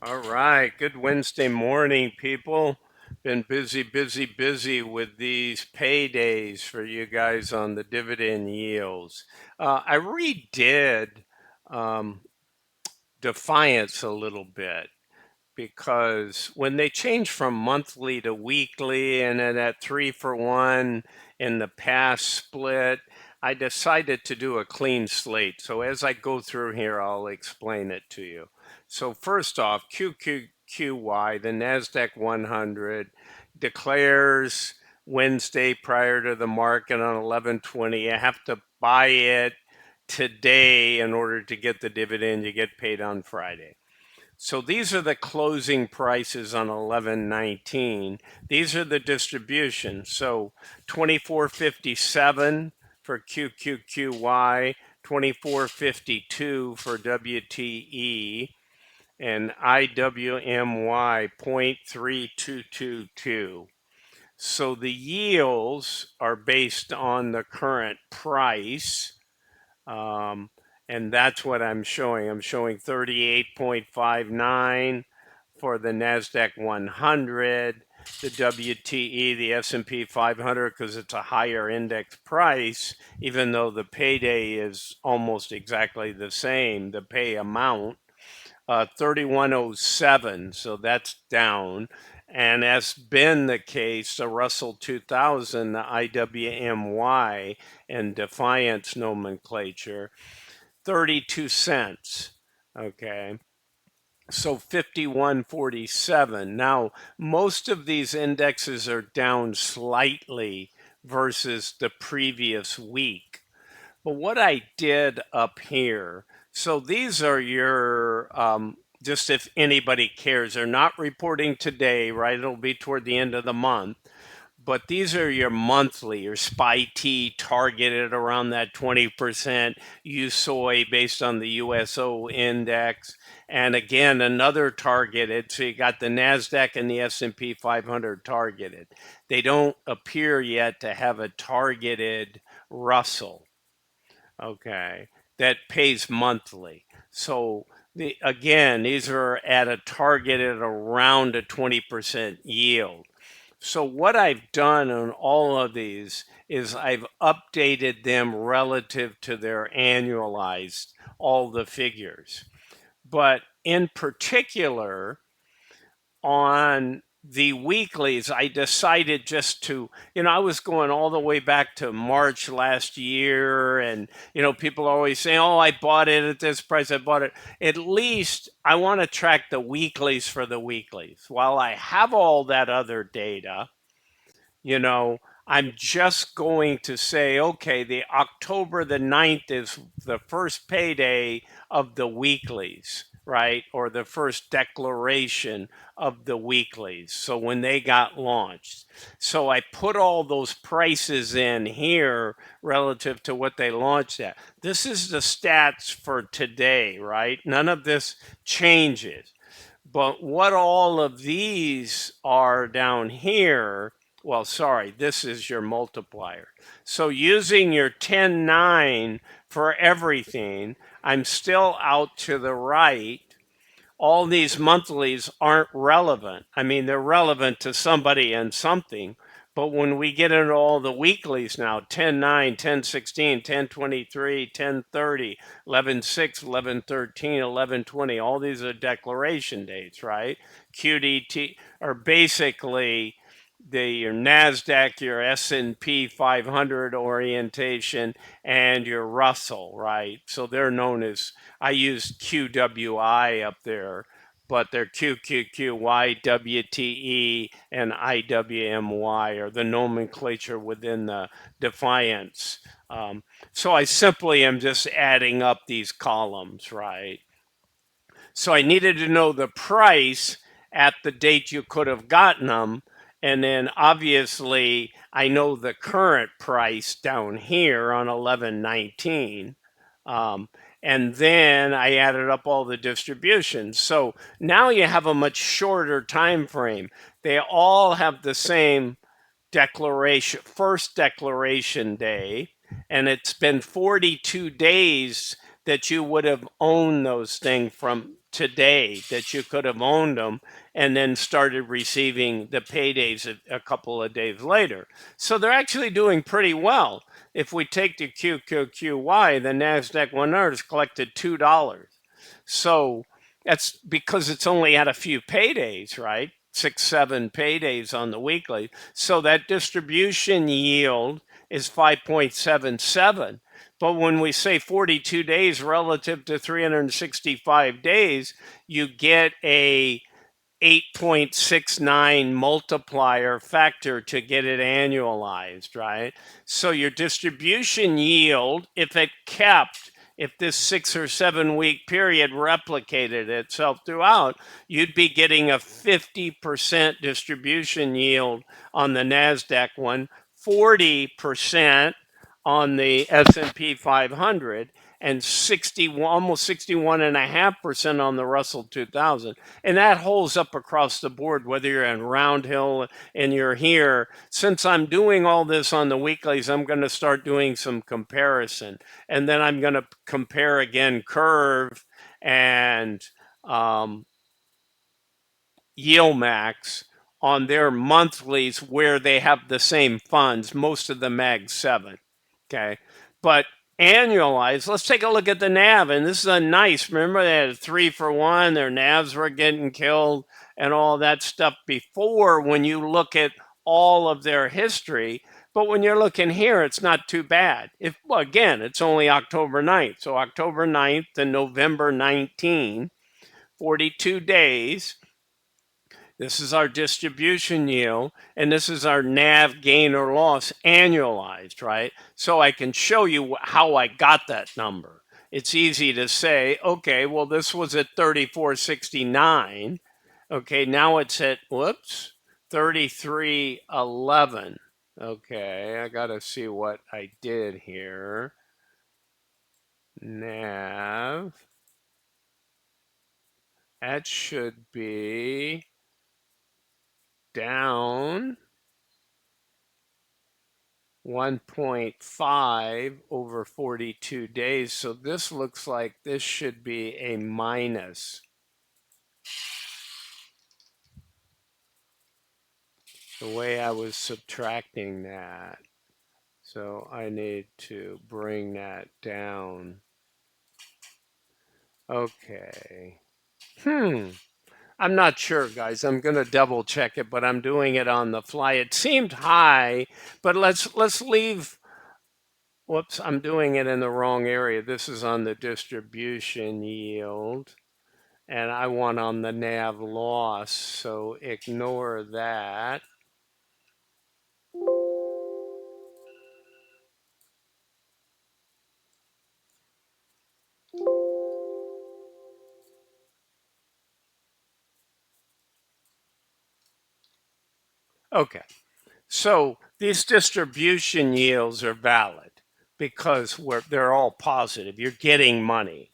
All right. Good Wednesday morning, people. Been busy with these paydays for you guys on the dividend yields. I redid um, Defiance a little bit because when they changed from monthly to weekly and then that 3-for-1 in the past split, I decided to do a clean slate. So as I go through here, I'll explain it to you. So first off, QQQY, the NASDAQ 100, declares Wednesday prior to the market on 11/20. I have to buy it today in order to get the dividend. You get paid on Friday. So these are the closing prices on 11/19. These are the distributions. So 24.57 for QQQY, 24.52 for WTE, and IWMY 0.3222. So the yields are based on the current price. Um, and that's what I'm showing. I'm showing 38.59 for the NASDAQ 100, the WTE, the S&P 500, because it's a higher index price, even though the payday is almost exactly the same, the pay amount, 3107, so that's down. And as been the case, the Russell 2000, the IWMY and Defiance nomenclature, 32 cents. Okay. So 51.47. Now, most of these indexes are down slightly versus the previous week. But what I did up here, so these are your, just if anybody cares, they're not reporting today, right? It'll be toward the end of the month. But these are your monthly, your SPY-T targeted around that 20%, USOY based on the USO index. And again, another targeted. So you got the NASDAQ and the S&P 500 targeted. They don't appear yet to have a targeted Russell, okay, that pays monthly. So again, these are at a targeted around a 20% yield. So what I've done on all of these is I've updated them relative to their annualized, all the figures. But in particular, on the weeklies, I decided just to, I was going all the way back to March last year. And, people always say, oh, I bought it at this price, I bought it. At least I want to track the weeklies for the weeklies. While I have all that other data, I'm just going to say, okay, the October the 9th is the first payday of the weeklies, right? Or the first declaration of the weeklies. So when they got launched. So I put all those prices in here relative to what they launched at. This is the stats for today, right? None of this changes. But what all of these are down here, well, sorry, this is your multiplier. So using your 10.9 for everything, I'm still out to the right. All these monthlies aren't relevant. I mean, they're relevant to somebody and something. But when we get into all the weeklies now, 10.9, 10.16, 10.23, 10.30, 11.6, 11.13, 11.20, all these are declaration dates, right? QDT are basically your NASDAQ, your S&P 500 orientation, and your Russell, right? So they're known as, I use QWI up there, but they're QQQY, WTE, and IWMY are the nomenclature within the Defiance. So I simply am just adding up these columns, right? So I needed to know the price at the date you could have gotten them. And then obviously I know the current price down here on 11/19. And then I added up all the distributions. So now you have a much shorter time frame. They all have the same declaration, first declaration day, and it's been 42 days that you would have owned those things from today, that you could have owned them and then started receiving the paydays a couple of days later. So they're actually doing pretty well. If we take the QQQY, the NASDAQ 100 has collected $2. So that's because it's only had a few paydays, right? 6, 7 paydays on the weekly. So that distribution yield is 5.77. But when we say 42 days relative to 365 days, you get a 8.69 multiplier factor to get it annualized, right? So your distribution yield, if this 6 or 7 week period replicated itself throughout, you'd be getting a 50% distribution yield on the NASDAQ one, 40% on the S&P 500, and almost 61.5% on the Russell 2000. And that holds up across the board, whether you're in Round Hill and you're here. Since I'm doing all this on the weeklies, I'm going to start doing some comparison. And then I'm going to compare again Curve and Yield Max on their monthlies where they have the same funds, most of the Mag 7. Okay. But annualized, let's take a look at the NAV. And this is a nice, remember they had a 3-for-1, their NAVs were getting killed and all that stuff before when you look at all of their history. But when you're looking here, it's not too bad. Well, again, it's only October 9th. So October 9th to November 19, 42 days. This is our distribution yield, and this is our NAV gain or loss annualized, right? So I can show you how I got that number. It's easy to say, okay, well, this was at 34.69. Okay, now it's at, 33.11. Okay, I got to see what I did here. NAV. That should be down 1.5 over 42 days. So this looks like this should be a minus. The way I was subtracting that. So I need to bring that down. Okay. I'm not sure, guys. I'm going to double check it, but I'm doing it on the fly. It seemed high, but let's leave. Whoops, I'm doing it in the wrong area. This is on the distribution yield, and I want on the NAV loss, so ignore that. Okay, so these distribution yields are valid because they're all positive. You're getting money.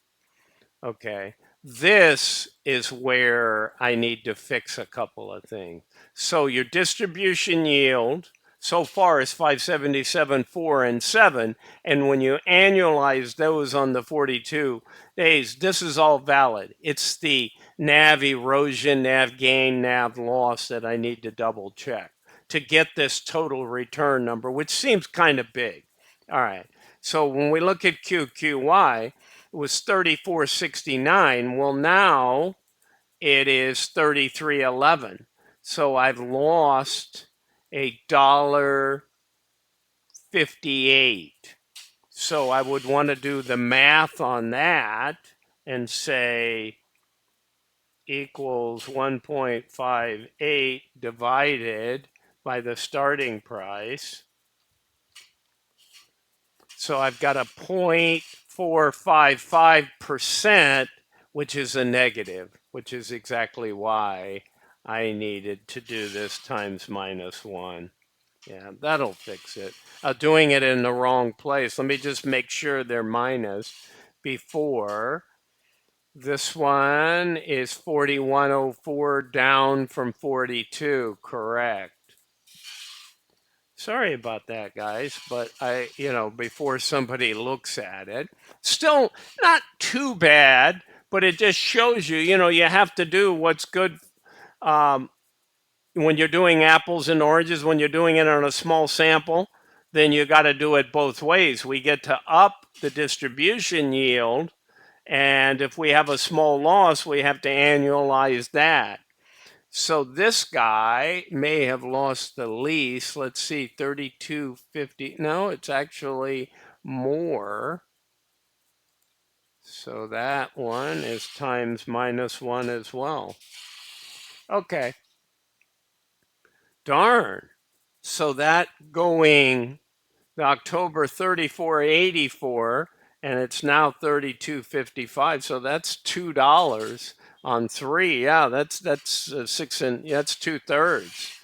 Okay, this is where I need to fix a couple of things. So your distribution yield so far is 577, 4, and 7. And when you annualize those on the 42 days, this is all valid. It's the NAV erosion, NAV gain, NAV loss that I need to double check to get this total return number, which seems kind of big. All right. So when we look at QQY, it was 34.69. Well, now it is 33.11. So I've lost $1.58. So I would want to do the math on that and say equals 1.58 divided by the starting price. So I've got a 0.455%, which is a negative, which is exactly why I needed to do this times -1. Yeah, that'll fix it. Doing it in the wrong place. Let me just make sure they're minus before. This one is 4104 down from 42, correct. Sorry about that, guys, but before somebody looks at it, still not too bad, but it just shows you, you have to do what's good um, when you're doing apples and oranges, when you're doing it on a small sample, then you got to do it both ways. We get to up the distribution yield, and if we have a small loss, we have to annualize that. So this guy may have lost the least. Let's see, 32.50. No, it's actually more. So that one is times -1 as well. Okay. Darn. So that going October 34.84 and it's now 32.55. So that's $2 on 3. Yeah, that's six and that's 2/3.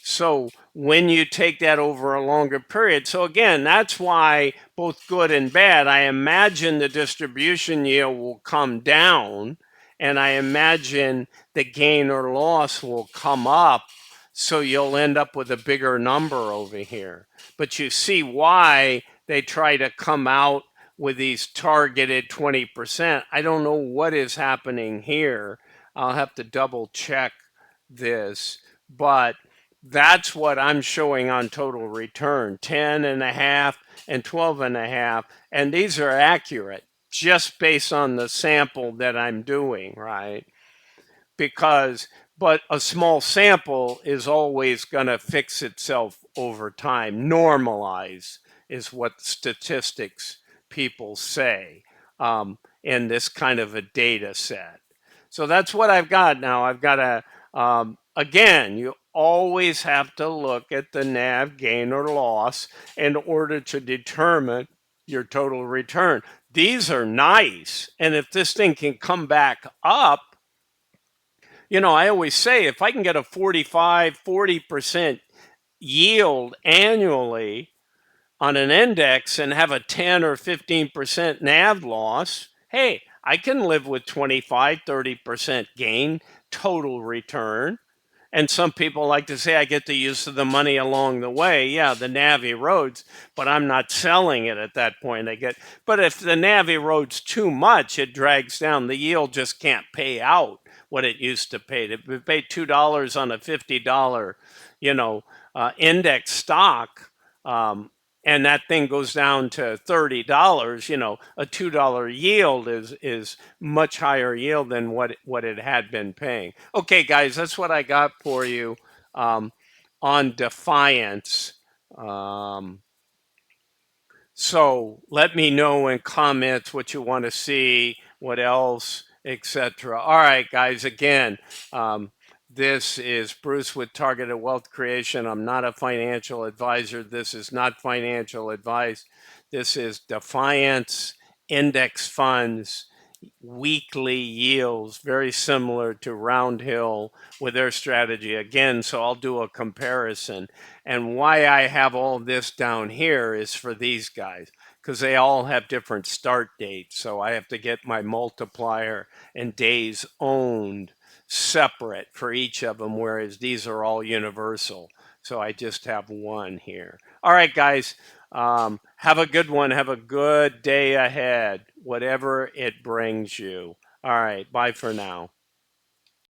So when you take that over a longer period, so again, that's why both good and bad, I imagine the distribution yield will come down and I imagine the gain or loss will come up. So you'll end up with a bigger number over here. But you see why they try to come out with these targeted 20%. I don't know what is happening here. I'll have to double check this, but that's what I'm showing on total return, 10 and a half and 12 and a half. And these are accurate just based on the sample that I'm doing, right? But a small sample is always going to fix itself over time. Normalize is what statistics people say in this kind of a data set. So that's what I've got now. I've got again, you always have to look at the NAV gain or loss in order to determine your total return. These are nice. And if this thing can come back up, I always say if I can get a 40% yield annually on an index and have a 10 or 15% NAV loss, hey, I can live with 25-30% gain total return. And some people like to say I get the use of the money along the way. Yeah, the NAV erodes, but I'm not selling it at that point. But if the NAV erodes too much, it drags down. The yield just can't pay out what it used to pay. If we paid $2 on a $50, index stock, and that thing goes down to $30, a $2 yield is much higher yield than what it had been paying. Okay, guys, that's what I got for you on Defiance. So let me know in comments what you want to see, what else, etc. All right, guys, again, this is Bruce with Targeted Wealth Creation. I'm not a financial advisor. This is not financial advice. This is Defiance Index Funds weekly yields, very similar to Roundhill with their strategy. Again, so I'll do a comparison. And why I have all this down here is for these guys, because they all have different start dates. So I have to get my multiplier and days owned separate for each of them, whereas these are all universal. So I just have one here. All right, guys. Have a good one. Have a good day ahead, whatever it brings you. All right. Bye for now.